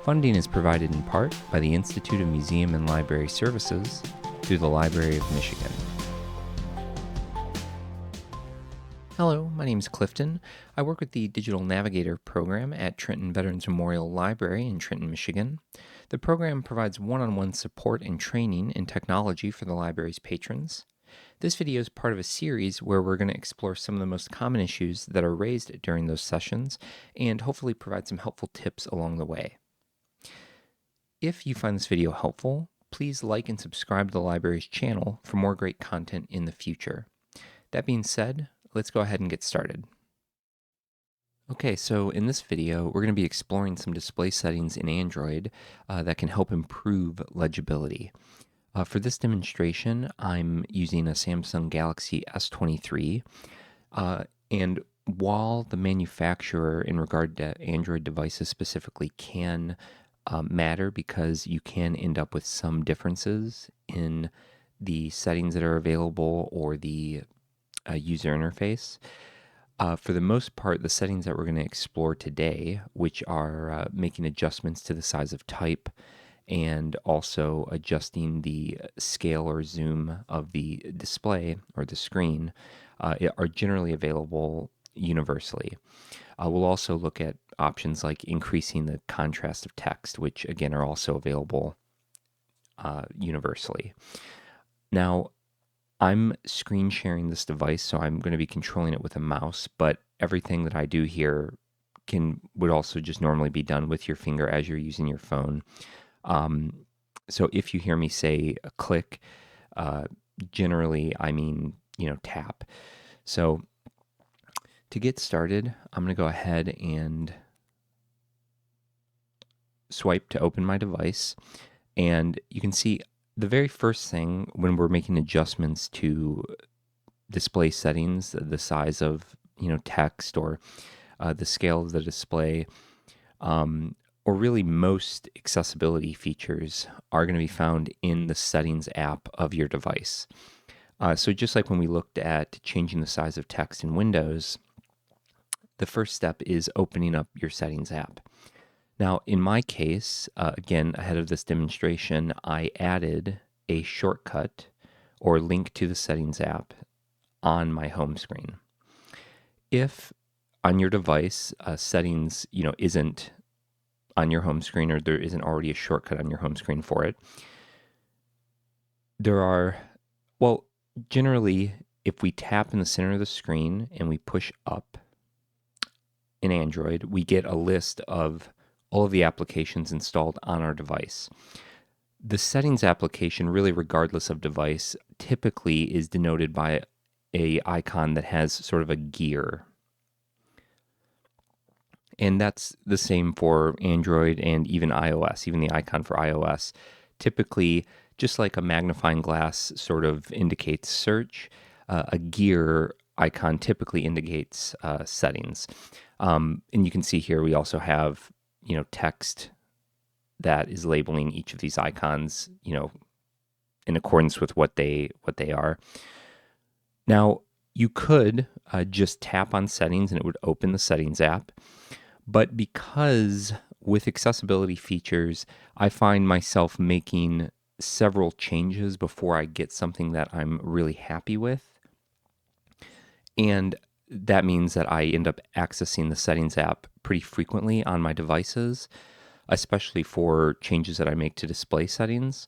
Funding is provided in part by the Institute of Museum and Library Services through the Library of Michigan. Hello, my name is Clifton. I work with the Digital Navigator program at Trenton Veterans Memorial Library in Trenton, Michigan. The program provides one-on-one support and training in technology for the library's patrons. This video is part of a series where we're going to explore some of the most common issues that are raised during those sessions and hopefully provide some helpful tips along the way. If you find this video helpful, please like and subscribe to the library's channel for more great content in the future. That being said, let's go ahead and get started. Okay, so in this video, we're going to be exploring some display settings in Android that can help improve legibility. For this demonstration, I'm using a Samsung Galaxy S23, and while the manufacturer in regard to Android devices specifically can matter because you can end up with some differences in the settings that are available or the user interface. For the most part, the settings that we're going to explore today, which are making adjustments to the size of type and also adjusting the scale or zoom of the display or the screen, are generally available universally. We'll also look at options like increasing the contrast of text, which again are also available universally. Now, I'm screen sharing this device, so I'm going to be controlling it with a mouse, but everything that I do here would also just normally be done with your finger as you're using your phone. So if you hear me say a click, generally I mean, tap. So to get started, I'm going to go ahead and swipe to open my device, and you can see the very first thing when we're making adjustments to display settings, the size of text or the scale of the display, or really most accessibility features are going to be found in the settings app of your device. So just like when we looked at changing the size of text in Windows, the first step is opening up your settings app. Now, in my case, again, ahead of this demonstration, I added a shortcut or link to the settings app on my home screen. If on your device, settings, isn't on your home screen or there isn't already a shortcut on your home screen for it, generally, if we tap in the center of the screen and we push up in Android, we get a list of all of the applications installed on our device. The settings application, really regardless of device, typically is denoted by an icon that has sort of a gear. And that's the same for Android and even iOS, even the icon for iOS. Typically, just like a magnifying glass sort of indicates search, a gear icon typically indicates settings. And you can see here we also have text that is labeling each of these icons, in accordance with what they are. Now, you could just tap on settings and it would open the settings app. But because with accessibility features, I find myself making several changes before I get something that I'm really happy with. And that means that I end up accessing the settings app pretty frequently on my devices, especially for changes that I make to display settings.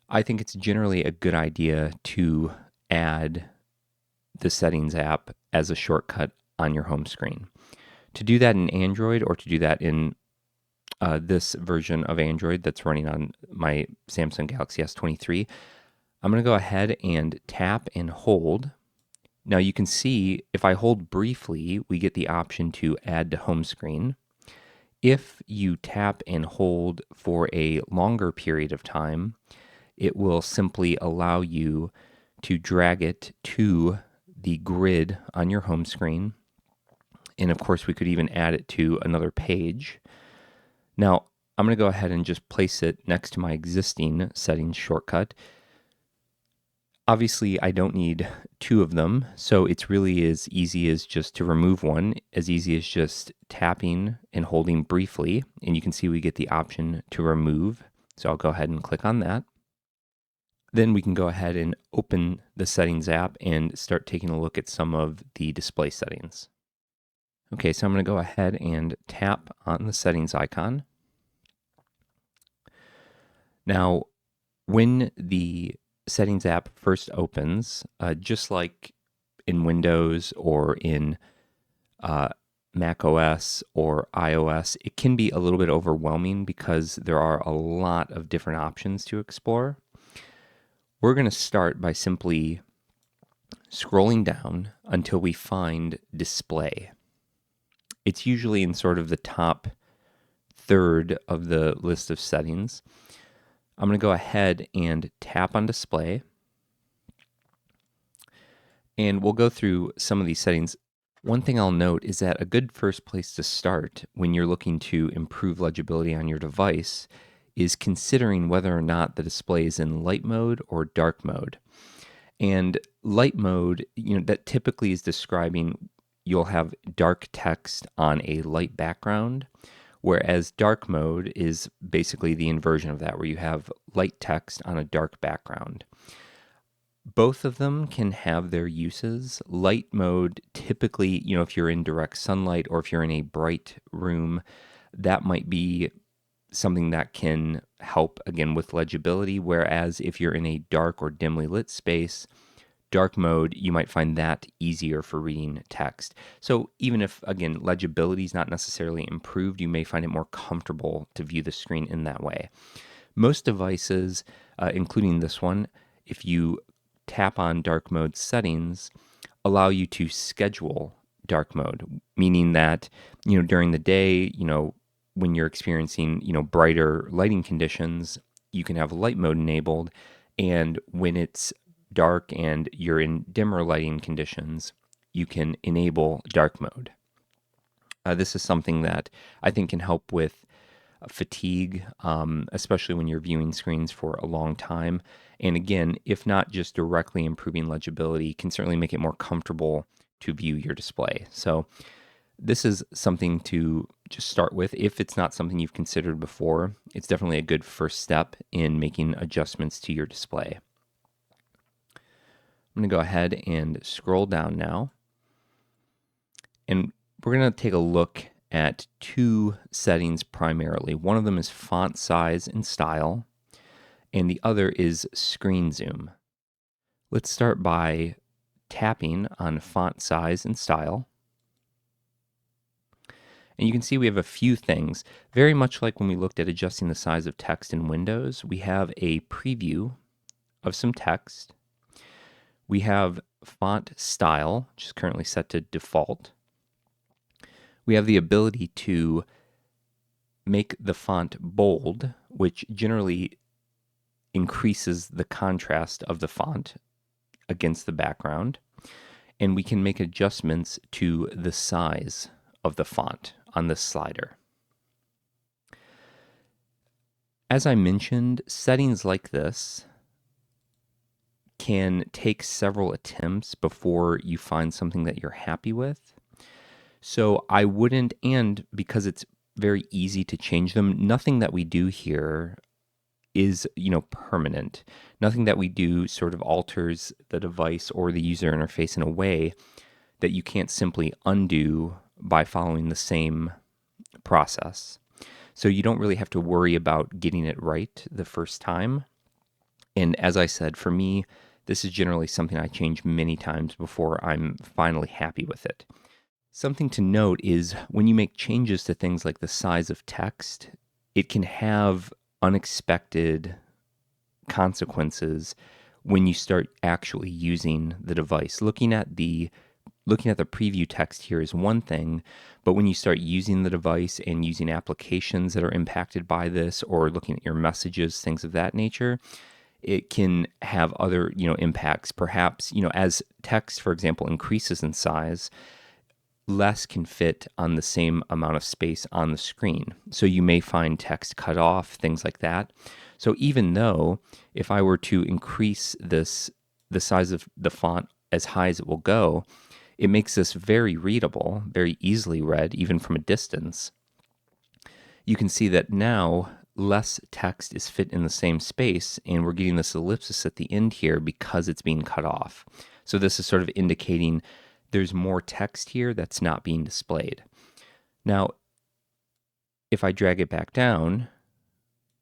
I think it's generally a good idea to add the settings app as a shortcut on your home screen. To do that in Android or to do that in this version of Android that's running on my Samsung Galaxy S23, I'm going to go ahead and tap and hold. Now you can see if I hold briefly, we get the option to add to home screen. If you tap and hold for a longer period of time, it will simply allow you to drag it to the grid on your home screen. And of course, we could even add it to another page. Now, I'm going to go ahead and just place it next to my existing settings shortcut. Obviously, I don't need two of them, so it's really as easy as just to remove one, as easy as just tapping and holding briefly, and you can see we get the option to remove. So I'll go ahead and click on that. Then we can go ahead and open the Settings app and start taking a look at some of the display settings. Okay, so I'm going to go ahead and tap on the Settings icon. Now, when the Settings app first opens, just like in Windows or in Mac OS or iOS, it can be a little bit overwhelming because there are a lot of different options to explore. We're going to start by simply scrolling down until we find Display. It's usually in sort of the top third of the list of settings. I'm going to go ahead and tap on Display, and we'll go through some of these settings. One thing I'll note is that a good first place to start when you're looking to improve legibility on your device is considering whether or not the display is in light mode or dark mode. And light mode, that typically is describing you'll have dark text on a light background, whereas dark mode is basically the inversion of that, where you have light text on a dark background. Both of them can have their uses. Light mode, typically, if you're in direct sunlight or if you're in a bright room, that might be something that can help, again, with legibility, whereas if you're in a dark or dimly lit space, dark mode, you might find that easier for reading text. So even if, again, legibility is not necessarily improved, you may find it more comfortable to view the screen in that way. Most devices, including this one, if you tap on dark mode settings, allow you to schedule dark mode, meaning that, during the day, when you're experiencing, brighter lighting conditions, you can have light mode enabled, and when it's dark and you're in dimmer lighting conditions, you can enable dark mode. This is something that I think can help with fatigue, especially when you're viewing screens for a long time. And again, if not just directly improving legibility, can certainly make it more comfortable to view your display. So this is something to just start with. If it's not something you've considered before, it's definitely a good first step in making adjustments to your display. I'm going to go ahead and scroll down now. And we're going to take a look at two settings primarily. One of them is font size and style, and the other is screen zoom. Let's start by tapping on font size and style. And you can see we have a few things. Very much like when we looked at adjusting the size of text in Windows, we have a preview of some text. We have font style, which is currently set to default. We have the ability to make the font bold, which generally increases the contrast of the font against the background. And we can make adjustments to the size of the font on this slider. As I mentioned, settings like this can take several attempts before you find something that you're happy with. So I wouldn't, and because it's very easy to change them, nothing that we do here is, permanent. Nothing that we do sort of alters the device or the user interface in a way that you can't simply undo by following the same process. So you don't really have to worry about getting it right the first time. And as I said, for me, this is generally something I change many times before I'm finally happy with it. Something to note is when you make changes to things like the size of text, it can have unexpected consequences when you start actually using the device. Looking at the preview text here is one thing, but when you start using the device and using applications that are impacted by this, or looking at your messages, things of that nature, it can have other, impacts. Perhaps, as text, for example, increases in size, less can fit on the same amount of space on the screen. So you may find text cut off, things like that. So even though if I were to increase this the size of the font as high as it will go, it makes this very readable, very easily read, even from a distance. You can see that now less text is fit in the same space, and we're getting this ellipsis at the end here because it's being cut off. So this is sort of indicating there's more text here that's not being displayed. Now, if I drag it back down,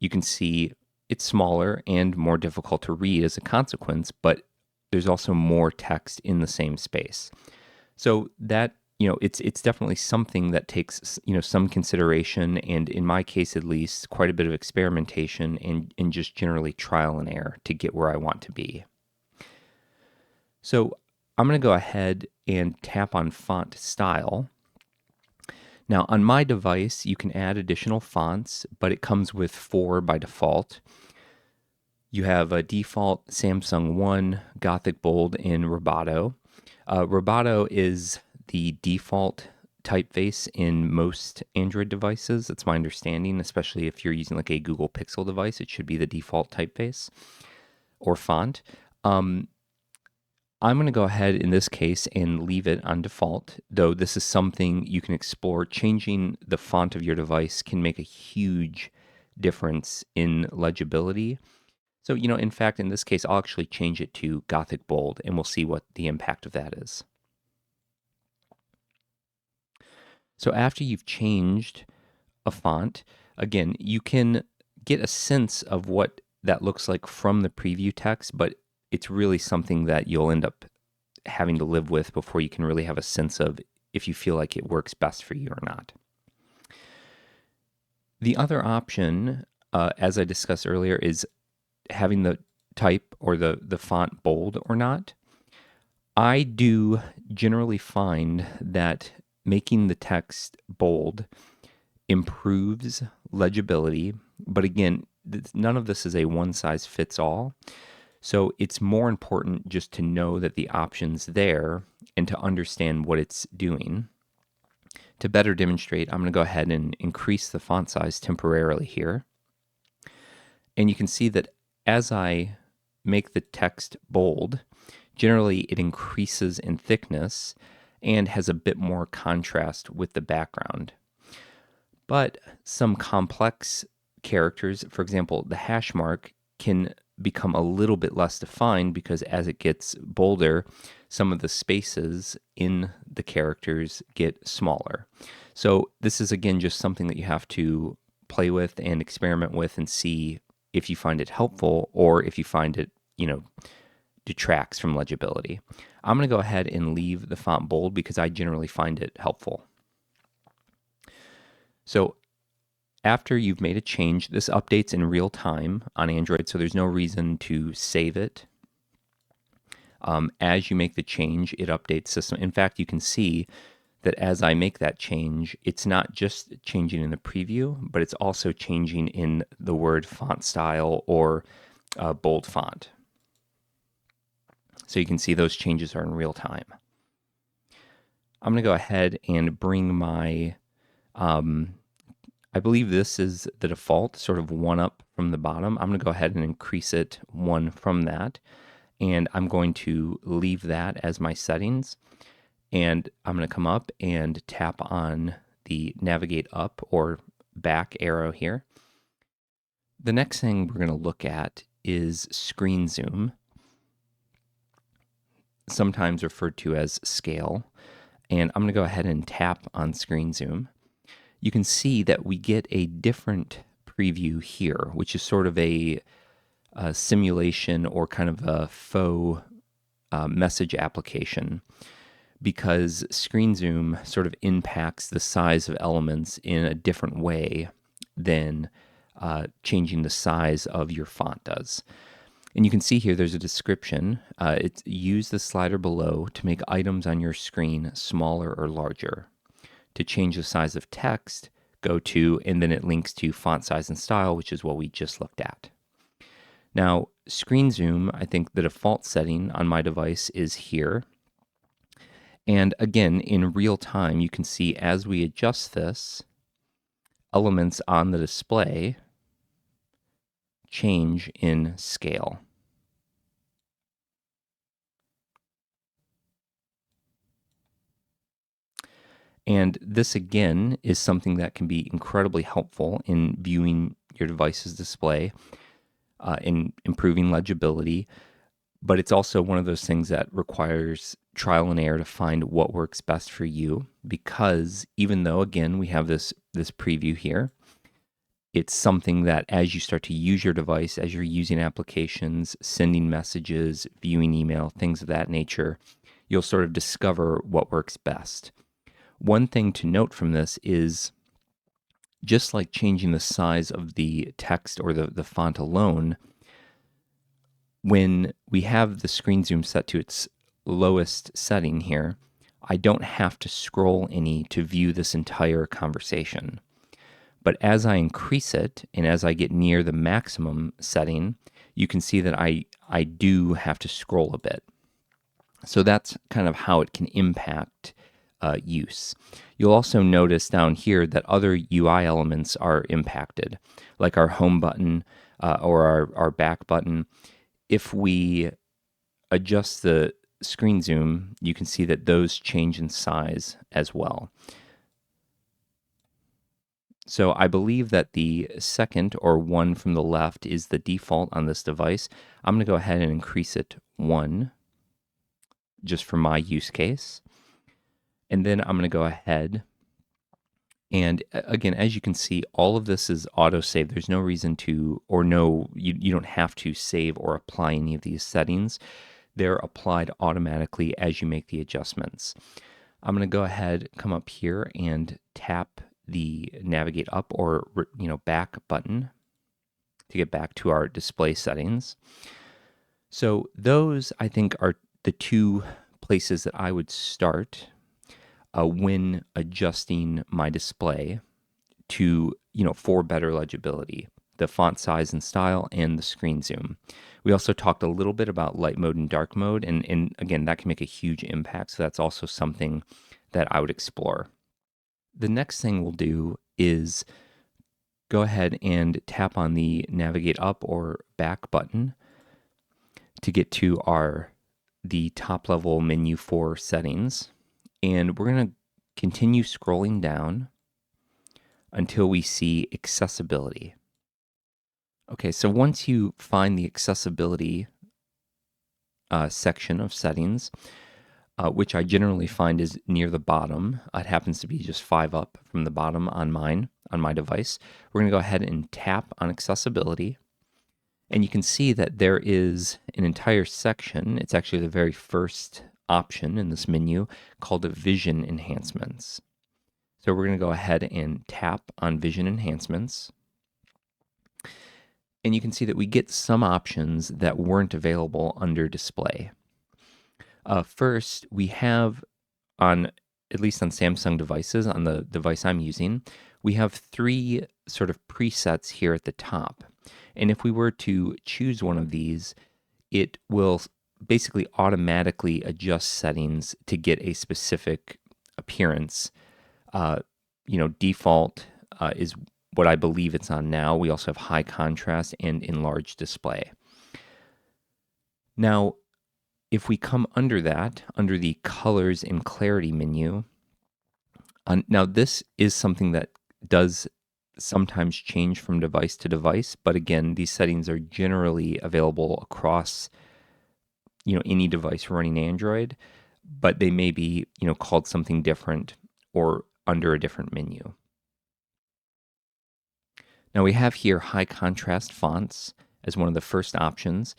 you can see it's smaller and more difficult to read as a consequence, but there's also more text in the same space. So that, it's definitely something that takes, some consideration, and in my case at least, quite a bit of experimentation and just generally trial and error to get where I want to be. So I'm going to go ahead and tap on Font Style. Now, on my device, you can add additional fonts, but it comes with 4 by default. You have a default Samsung 1, Gothic Bold, and Roboto. Roboto is the default typeface in most Android devices. That's my understanding, especially if you're using like a Google Pixel device. It should be the default typeface or font. I'm going to go ahead in this case and leave it on default, though this is something you can explore. Changing the font of your device can make a huge difference in legibility. So, in fact, in this case, I'll actually change it to Gothic Bold, and we'll see what the impact of that is. So after you've changed a font, again, you can get a sense of what that looks like from the preview text, but it's really something that you'll end up having to live with before you can really have a sense of if you feel like it works best for you or not. The other option, as I discussed earlier, is having the type or the font bold or not. I do generally find that making the text bold improves legibility, but again, none of this is a one-size-fits-all. So it's more important just to know that the option's there and to understand what it's doing. To better demonstrate, I'm going to go ahead and increase the font size temporarily here. And you can see that as I make the text bold, generally it increases in thickness and has a bit more contrast with the background. But some complex characters, for example, the hash mark, can become a little bit less defined because as it gets bolder, some of the spaces in the characters get smaller. So this is, again, just something that you have to play with and experiment with and see if you find it helpful or if you find it, detracts from legibility. I'm going to go ahead and leave the font bold because I generally find it helpful. So after you've made a change, this updates in real time on Android, so there's no reason to save it. As you make the change, it updates system. In fact, you can see that as I make that change, it's not just changing in the preview, but it's also changing in the word font style or bold font. So you can see those changes are in real time. I'm going to go ahead and bring my I believe this is the default, sort of 1 up from the bottom. I'm going to go ahead and increase it 1 from that. And I'm going to leave that as my settings. And I'm going to come up and tap on the navigate up or back arrow here. The next thing we're going to look at is screen zoom, sometimes referred to as scale. And I'm going to go ahead and tap on screen zoom. You can see that we get a different preview here, which is sort of a simulation or kind of a faux message application, because screen zoom sort of impacts the size of elements in a different way than changing the size of your font does. And you can see here there's a description. It's use the slider below to make items on your screen smaller or larger. To change the size of text, go to, and then it links to font size and style, which is what we just looked at. Now, screen zoom, I think the default setting on my device is here. And again, in real time, you can see as we adjust this, elements on the display change in scale. And this, again, is something that can be incredibly helpful in viewing your device's display, in improving legibility. But it's also one of those things that requires trial and error to find what works best for you, because even though, again, we have this preview here, it's something that as you start to use your device, as you're using applications, sending messages, viewing email, things of that nature, you'll sort of discover what works best. One thing to note from this is, just like changing the size of the text or the font alone, when we have the screen zoom set to its lowest setting here, I don't have to scroll any to view this entire conversation. But as I increase it and as I get near the maximum setting, you can see that I do have to scroll a bit. So that's kind of how it can impact use. You'll also notice down here that other UI elements are impacted, like our home button or our back button. If we adjust the screen zoom, you can see that those change in size as well. So I believe that the second, or 1 from the left, is the default on this device. I'm going to go ahead and increase it 1, just for my use case. And then I'm going to go ahead and, again, as you can see, all of this is auto-save. There's no reason to, or you don't have to save or apply any of these settings. They're applied automatically as you make the adjustments. I'm going to go ahead, come up here and tap the navigate up or back button to get back to our display settings. So those, I think, are the two places that I would start when adjusting my display to, for better legibility: the font size and style and the screen zoom. We also talked a little bit about light mode and dark mode, and again, that can make a huge impact. So that's also something that I would explore. The next thing we'll do is go ahead and tap on the navigate up or back button to get to the top level menu for settings. And we're going to continue scrolling down until we see accessibility. Okay, so once you find the accessibility section of settings, which I generally find is near the bottom, it happens to be just 5 up from the bottom on my device, we're going to go ahead and tap on accessibility. And you can see that there is an entire section. It's actually the very first option in this menu, called Vision Enhancements. So we're going to go ahead and tap on Vision Enhancements. And you can see that we get some options that weren't available under display. First, we have, at least on Samsung devices, on the device I'm using, we have 3 sort of presets here at the top. And if we were to choose one of these, it will basically automatically adjust settings to get a specific appearance. Default is what I believe it's on now. We also have high contrast and enlarged display. Now, if we come under that, under the colors and clarity menu, now this is something that does sometimes change from device to device, but again, these settings are generally available across any device running Android, but they may be called something different or under a different menu. Now we have here high contrast fonts as one of the first options.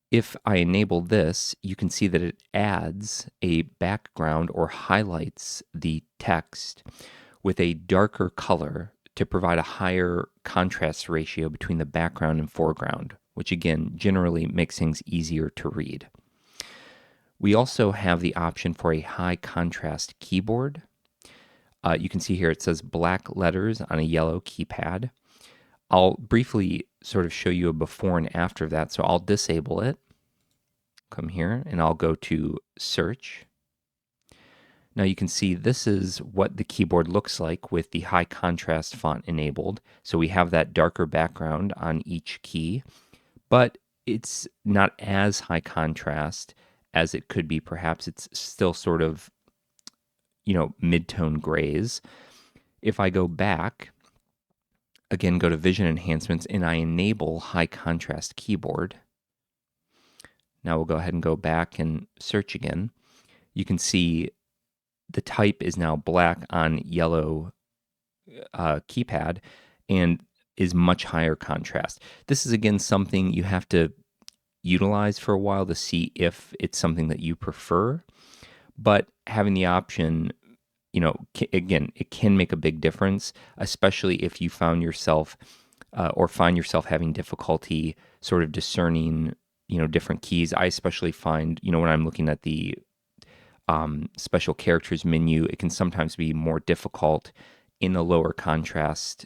If I enable this, you can see that it adds a background or highlights the text with a darker color to provide a higher contrast ratio between the background and foreground, which again generally makes things easier to read. We also have the option for a high contrast keyboard. You can see here it says black letters on a yellow keypad. I'll briefly sort of show you a before and after of that. So I'll disable it, come here, and I'll go to search. Now you can see this is what the keyboard looks like with the high contrast font enabled. So we have that darker background on each key, but it's not as high contrast as it could be. Perhaps it's still sort of mid-tone grays. If I go back, again, go to Vision Enhancements, and I enable High Contrast Keyboard. Now we'll go ahead and go back and search again. You can see the type is now black on yellow keypad and is much higher contrast. This is, again, something you have to utilize for a while to see if it's something that you prefer. But having the option, again, it can make a big difference, especially if you found yourself find yourself having difficulty sort of discerning, different keys. I especially find, when I'm looking at the special characters menu, it can sometimes be more difficult in a lower contrast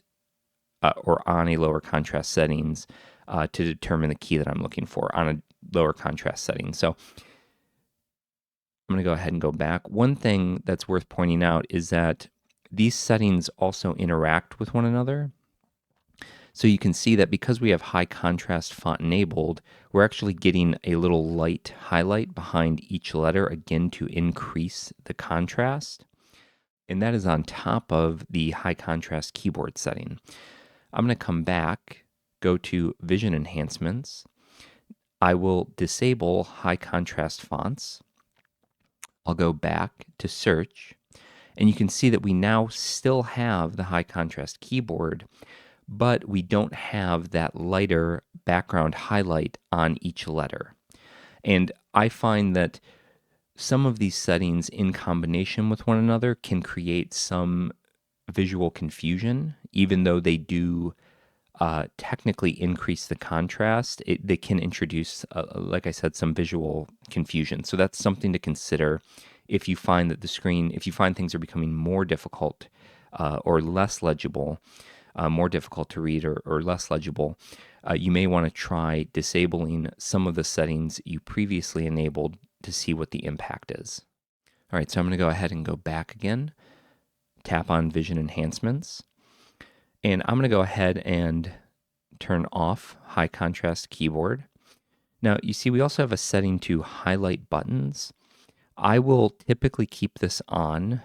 or on a lower contrast settings to determine the key that I'm looking for on a lower contrast setting. So I'm going to go ahead and go back. One thing that's worth pointing out is that these settings also interact with one another. So you can see that because we have high contrast font enabled, we're actually getting a little light highlight behind each letter, again, to increase the contrast. And that is on top of the high contrast keyboard setting. I'm going to come back, go to Vision Enhancements. I will disable high contrast fonts. I'll go back to search, and you can see that we now still have the high contrast keyboard, but we don't have that lighter background highlight on each letter. And I find that some of these settings in combination with one another can create some visual confusion, even though they do technically increase the contrast. They can introduce, like I said, some visual confusion. So that's something to consider if you find that if you find things are becoming more difficult or less legible, more difficult to read or less legible, you may want to try disabling some of the settings you previously enabled to see what the impact is. All right, so I'm going to go ahead and go back again, tap on Vision Enhancements, and I'm going to go ahead and turn off High Contrast Keyboard. Now, you see we also have a setting to highlight buttons. I will typically keep this on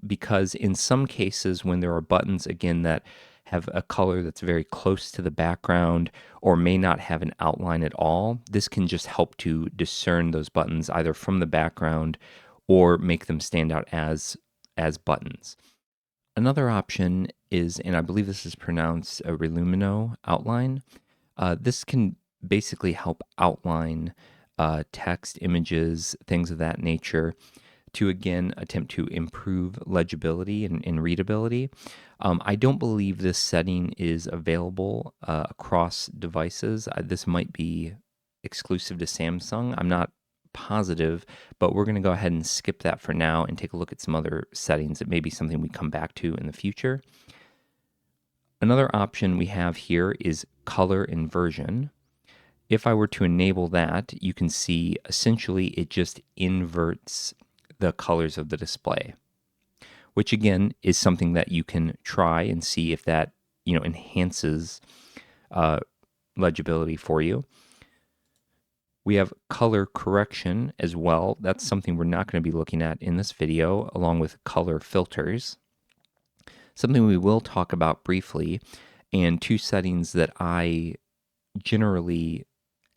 because in some cases when there are buttons, again, that have a color that's very close to the background or may not have an outline at all, this can just help to discern those buttons either from the background or make them stand out as buttons. Another option is, and I believe this is pronounced a Relumino outline. This can basically help outline text, images, things of that nature to, again, attempt to improve legibility and readability. I don't believe this setting is available across devices. This might be exclusive to Samsung. I'm not positive, but we're going to go ahead and skip that for now and take a look at some other settings. It may be something we come back to in the future. Another option we have here is color inversion. If I were to enable that, you can see essentially it just inverts the colors of the display, which again is something that you can try and see if that enhances legibility for you. We have color correction as well. That's something we're not going to be looking at in this video, along with color filters. Something we will talk about briefly, and two settings that I generally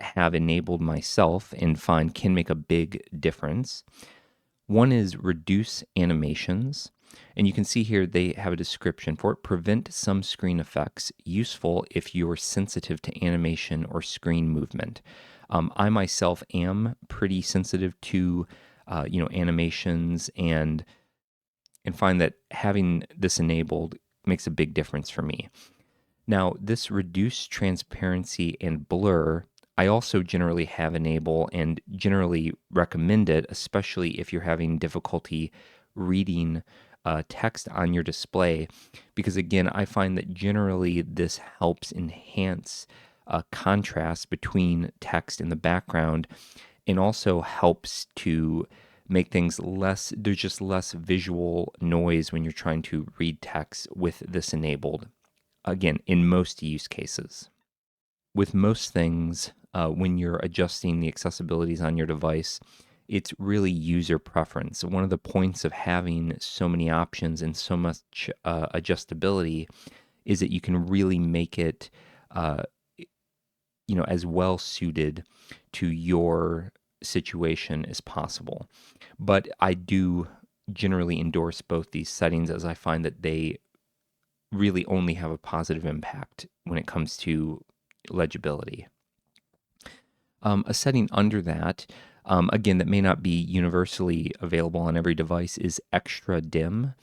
have enabled myself and find can make a big difference. One is reduce animations, and you can see here they have a description for it. Prevent some screen effects, useful if you're sensitive to animation or screen movement. I myself am pretty sensitive to animations and find that having this enabled makes a big difference for me. Now, this reduce transparency and blur, I also generally have enabled and generally recommend it, especially if you're having difficulty reading text on your display, because again, I find that generally this helps enhance contrast between text in the background and also helps to make things there's just less visual noise when you're trying to read text with this enabled, again, in most use cases. With most things, when you're adjusting the accessibilities on your device, it's really user preference. One of the points of having so many options and so much adjustability is that you can really make it, uh, as well suited to your situation as possible. But I do generally endorse both these settings, as I find that they really only have a positive impact when it comes to legibility. A setting under that, again, that may not be universally available on every device, is extra dim.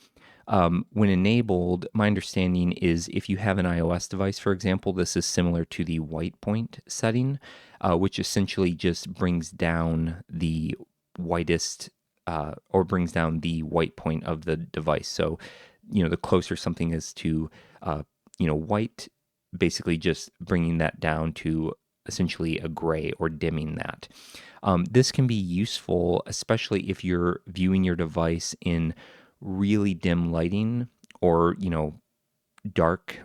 When enabled, my understanding is if you have an iOS device, for example, this is similar to the white point setting, which essentially just brings down the whitest or brings down the white point of the device. So, the closer something is to, white, basically just bringing that down to essentially a gray or dimming that. This can be useful, especially if you're viewing your device in really dim lighting or dark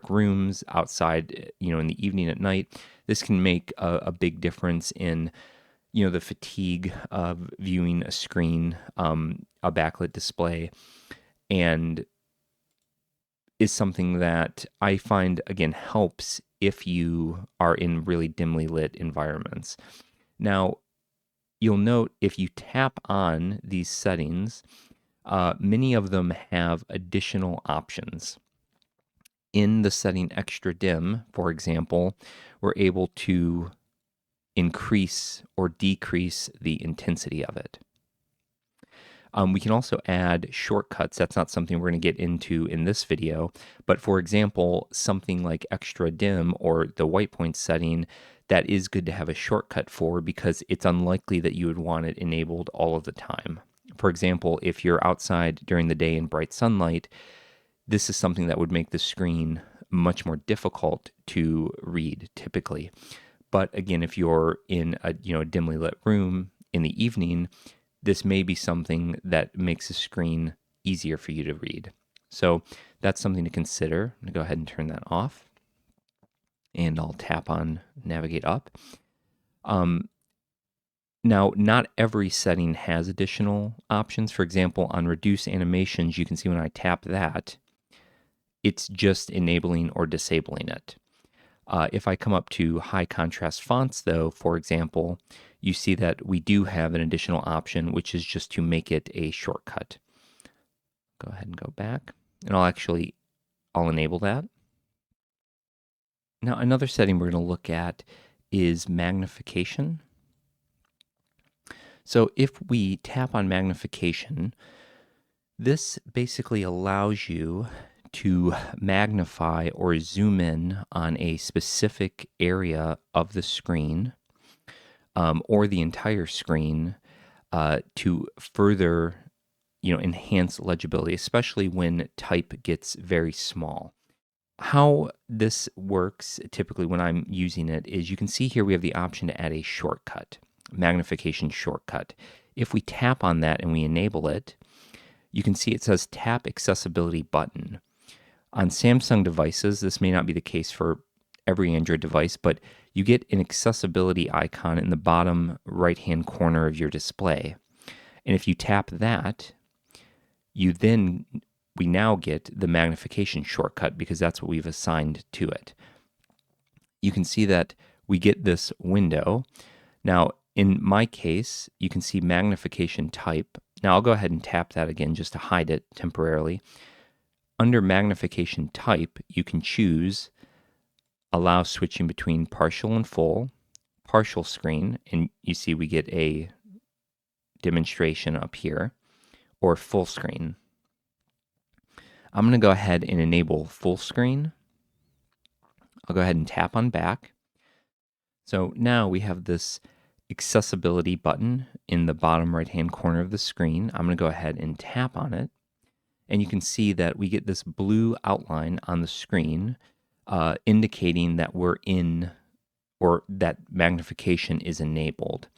rooms outside, in the evening at night. This can make a big difference in the fatigue of viewing a screen, a backlit display, and is something that I find, again, helps if you are in really dimly lit environments. Now, you'll note if you tap on these settings, many of them have additional options. In the setting extra dim, for example, we're able to increase or decrease the intensity of it. We can also add shortcuts. That's not something we're going to get into in this video, but for example, something like extra dim or the white point setting, that is good to have a shortcut for because it's unlikely that you would want it enabled all of the time. For example, if you're outside during the day in bright sunlight, this is something that would make the screen much more difficult to read typically. But again, if you're in a dimly lit room in the evening, this may be something that makes the screen easier for you to read. So that's something to consider. I'm going to go ahead and turn that off. And I'll tap on Navigate Up. Now, not every setting has additional options. For example, on Reduce Animations, you can see when I tap that, it's just enabling or disabling it. If I come up to High Contrast Fonts, though, for example, you see that we do have an additional option, which is just to make it a shortcut. Go ahead and go back, and I'll enable that. Now, another setting we're going to look at is magnification. So if we tap on magnification, this basically allows you to magnify or zoom in on a specific area of the screen or the entire screen to further enhance legibility, especially when type gets very small. How this works typically when I'm using it is you can see here we have the option to add a shortcut, magnification shortcut. If we tap on that and we enable it, you can see it says tap accessibility button. On Samsung devices, this may not be the case for every Android device, but you get an accessibility icon in the bottom right-hand corner of your display. And if you tap that, we now get the magnification shortcut because that's what we've assigned to it. You can see that we get this window. Now, in my case, you can see magnification type. Now, I'll go ahead and tap that again just to hide it temporarily. Under magnification type, you can choose allow switching between partial and full, partial screen, and you see we get a demonstration up here, or full screen. I'm going to go ahead and enable full screen. I'll go ahead and tap on back. So now we have this accessibility button in the bottom right-hand corner of the screen. I'm going to go ahead and tap on it. And you can see that we get this blue outline on the screen indicating that we're in or that magnification is enabled.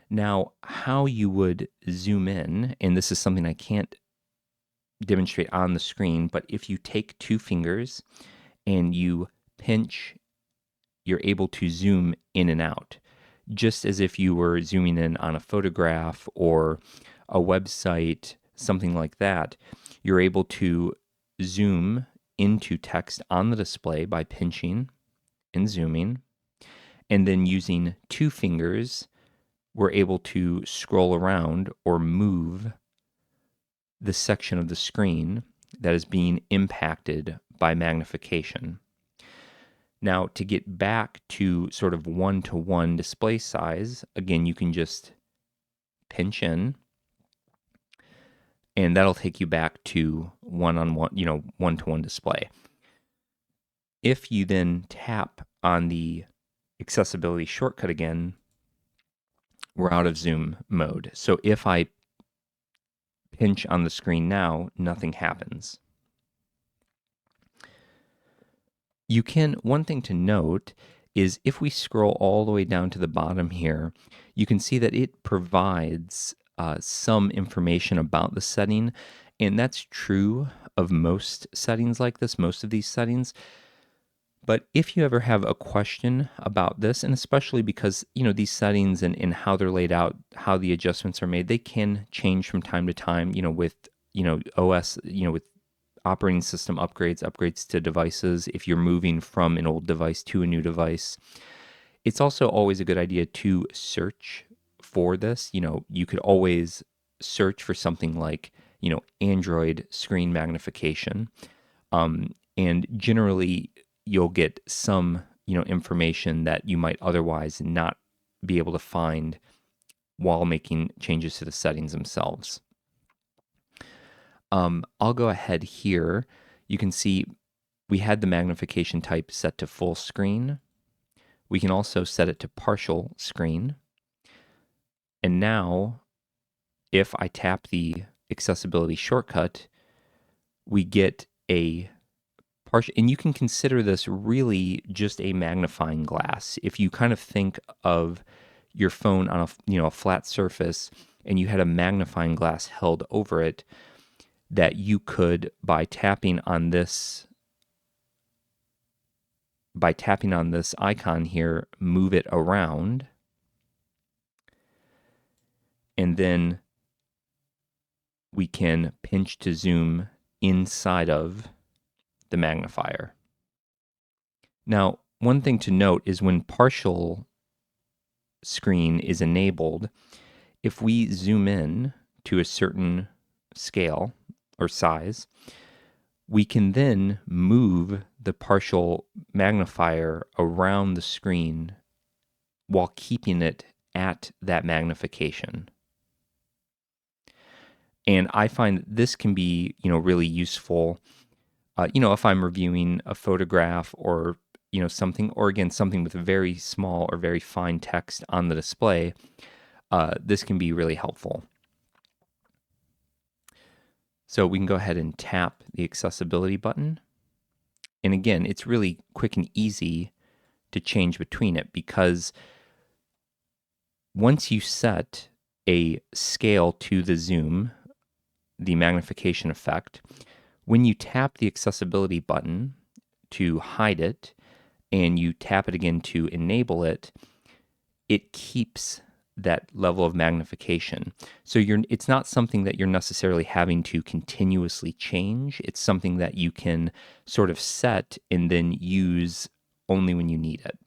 Now, how you would zoom in, and this is something I can't demonstrate on the screen, but if you take two fingers and you pinch, you're able to zoom in and out. just as if you were zooming in on a photograph or a website, something like that. You're able to zoom into text on the display by pinching and zooming, and then using two fingers, we're able to scroll around or move the section of the screen that is being impacted by magnification. Now, to get back to sort of one-to-one display size, again, you can just pinch in, and that'll take you back to one-on-one, one-to-one display. If you then tap on the accessibility shortcut again, we're out of zoom mode. So if I pinch on the screen now, nothing happens. One thing to note is if we scroll all the way down to the bottom here, you can see that it provides some information about the setting, and that's true of most settings like this, most of these settings. But if you ever have a question about this, and especially because, these settings and how they're laid out, how the adjustments are made, they can change from time to time, with, OS, with operating system upgrades to devices, if you're moving from an old device to a new device. It's also always a good idea to search for this. You could always search for something like, Android screen magnification. And generally, you'll get some, information that you might otherwise not be able to find while making changes to the settings themselves. I'll go ahead here. You can see we had the magnification type set to full screen. We can also set it to partial screen. And now, if I tap the accessibility shortcut, we get a partial, and you can consider this really just a magnifying glass. If you kind of think of your phone on a flat surface and you had a magnifying glass held over it, that you could, by tapping on this icon here, move it around, and then we can pinch to zoom inside of the magnifier. Now, one thing to note is when partial screen is enabled, if we zoom in to a certain scale or size, we can then move the partial magnifier around the screen while keeping it at that magnification. And I find this can be, really useful, if I'm reviewing a photograph or, something, or again, something with very small or very fine text on the display, this can be really helpful. So we can go ahead and tap the accessibility button. And again, it's really quick and easy to change between it, because once you set a scale to the zoom, the magnification effect, when you tap the accessibility button to hide it and you tap it again to enable it, it keeps that level of magnification. So it's not something that you're necessarily having to continuously change. It's something that you can sort of set and then use only when you need it.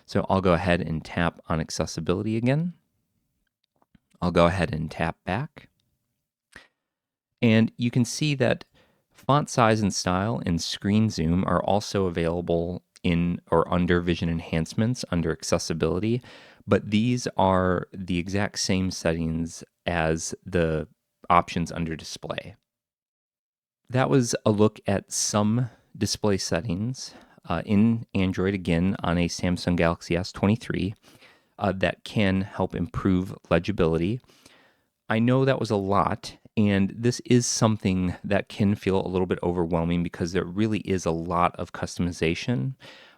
So I'll go ahead and tap on accessibility again. I'll go ahead and tap back. And you can see that font size and style and screen zoom are also available in or under Vision Enhancements under accessibility, but these are the exact same settings as the options under display. That was a look at some display settings in Android, again on a Samsung Galaxy S23, that can help improve legibility. I know that was a lot, and this is something that can feel a little bit overwhelming because there really is a lot of customization,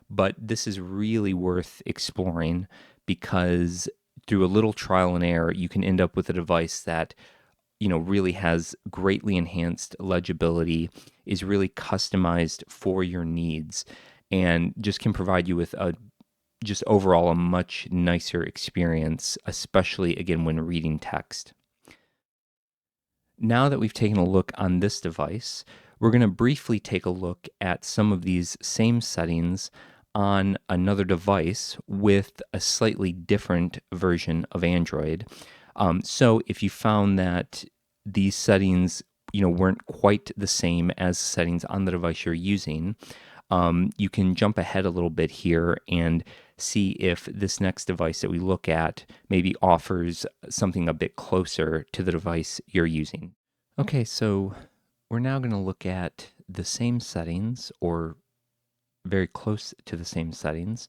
but this is really worth exploring because through a little trial and error, you can end up with a device that, really has greatly enhanced legibility, is really customized for your needs, and just can provide you with a just overall a much nicer experience, especially again when reading text. Now that we've taken a look on this device, we're going to briefly take a look at some of these same settings on another device with a slightly different version of Android. So if you found that these settings, weren't quite the same as settings on the device you're using, you can jump ahead a little bit here and see if this next device that we look at maybe offers something a bit closer to the device you're using. Okay, so we're now going to look at the same settings, or very close to the same settings,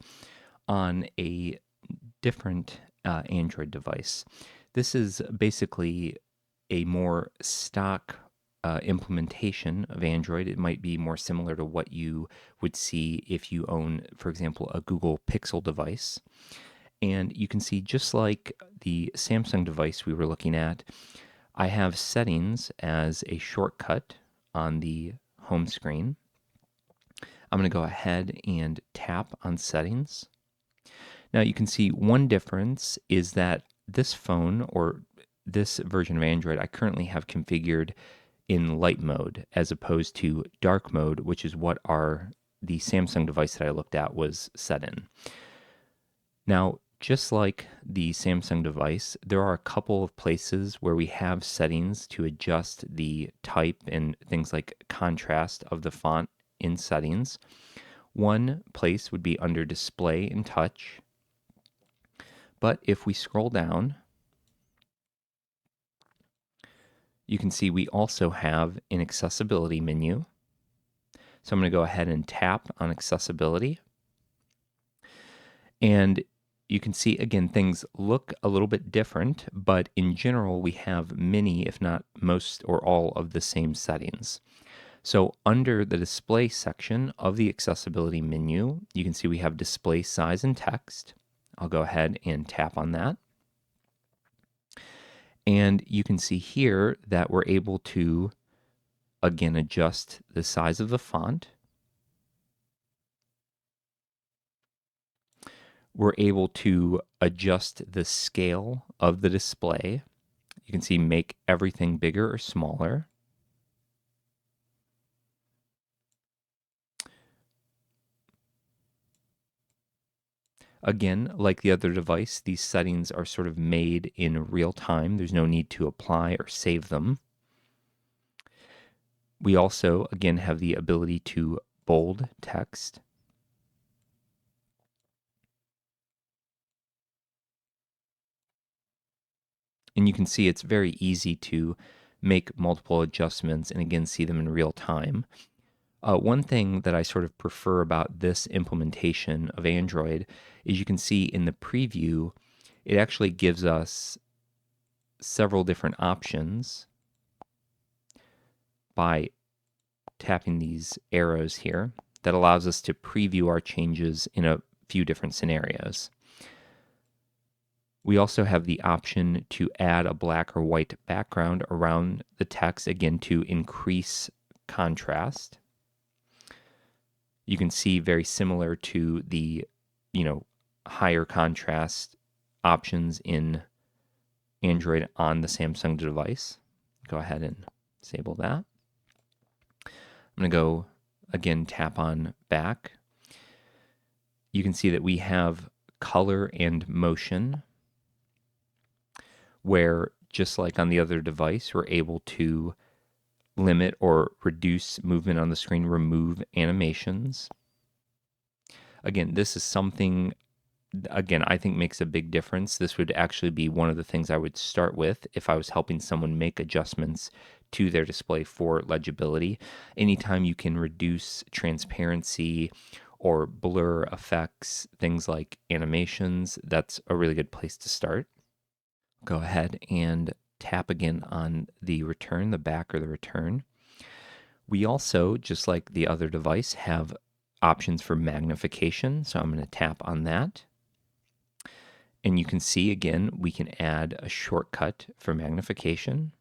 on a different Android device. This is basically a more stock implementation of Android. It might be more similar to what you would see if you own, for example, a Google Pixel device. And you can see, just like the Samsung device we were looking at, I have settings as a shortcut on the home screen. I'm going to go ahead and tap on settings. Now you can see one difference is that this phone, or this version of Android, I currently have configured in light mode as opposed to dark mode, which is what the Samsung device that I looked at was set in. Now, just like the Samsung device, there are a couple of places where we have settings to adjust the type and things like contrast of the font in settings. One place would be under Display and Touch. But if we scroll down, you can see we also have an accessibility menu. So I'm going to go ahead and tap on accessibility. And you can see, again, things look a little bit different, but in general, we have many, if not most or all, of the same settings. So under the display section of the accessibility menu, you can see we have display size and text. I'll go ahead and tap on that. And you can see here that we're able to, again, adjust the size of the font. We're able to adjust the scale of the display. You can see make everything bigger or smaller. Again, like the other device, these settings are sort of made in real time. There's no need to apply or save them. We also, again, have the ability to bold text. And you can see it's very easy to make multiple adjustments and, again, see them in real time. One thing that I sort of prefer about this implementation of Android is you can see in the preview, it actually gives us several different options by tapping these arrows here that allows us to preview our changes in a few different scenarios. We also have the option to add a black or white background around the text, again, to increase contrast. You can see very similar to the, higher contrast options in Android on the Samsung device. Go ahead and disable that. I'm going to go, again, tap on back. You can see that we have color and motion, where just like on the other device, we're able to limit or reduce movement on the screen, remove animations. Again, this is something, again, I think makes a big difference. This would actually be one of the things I would start with if I was helping someone make adjustments to their display for legibility. Anytime you can reduce transparency or blur effects, things like animations, that's a really good place to start. Go ahead and tap again on the return, the back or the return. We also, just like the other device, have options for magnification. So I'm going to tap on that. And you can see, again, we can add a shortcut for magnification.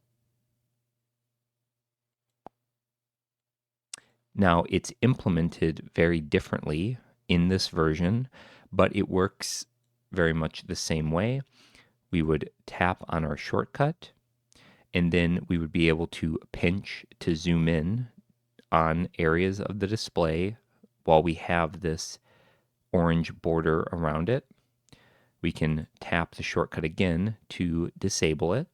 Now, it's implemented very differently in this version, but it works very much the same way. We would tap on our shortcut, and then we would be able to pinch to zoom in on areas of the display while we have this orange border around it. We can tap the shortcut again to disable it.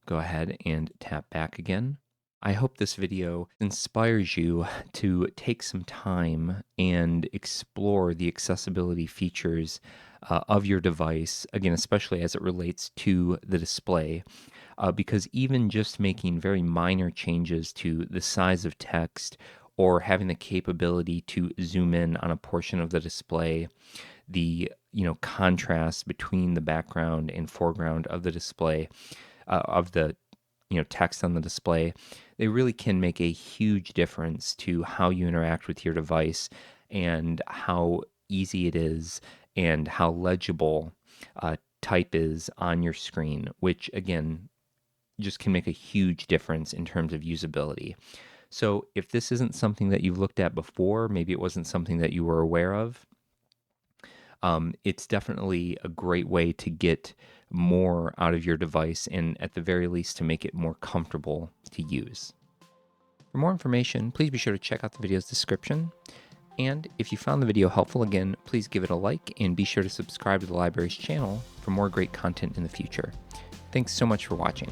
Go ahead and tap back again. I hope this video inspires you to take some time and explore the accessibility features of your device, again, especially as it relates to the display, because even just making very minor changes to the size of text or having the capability to zoom in on a portion of the display, the contrast between the background and foreground of the display, of the text on the display, they really can make a huge difference to how you interact with your device and how easy it is and how legible type is on your screen, which again just can make a huge difference in terms of usability. So if this isn't something that you've looked at before, maybe it wasn't something that you were aware of, it's definitely a great way to get more out of your device and at the very least to make it more comfortable to use. For more information, please be sure to check out the video's description. And if you found the video helpful, again, please give it a like and be sure to subscribe to the library's channel for more great content in the future. Thanks so much for watching.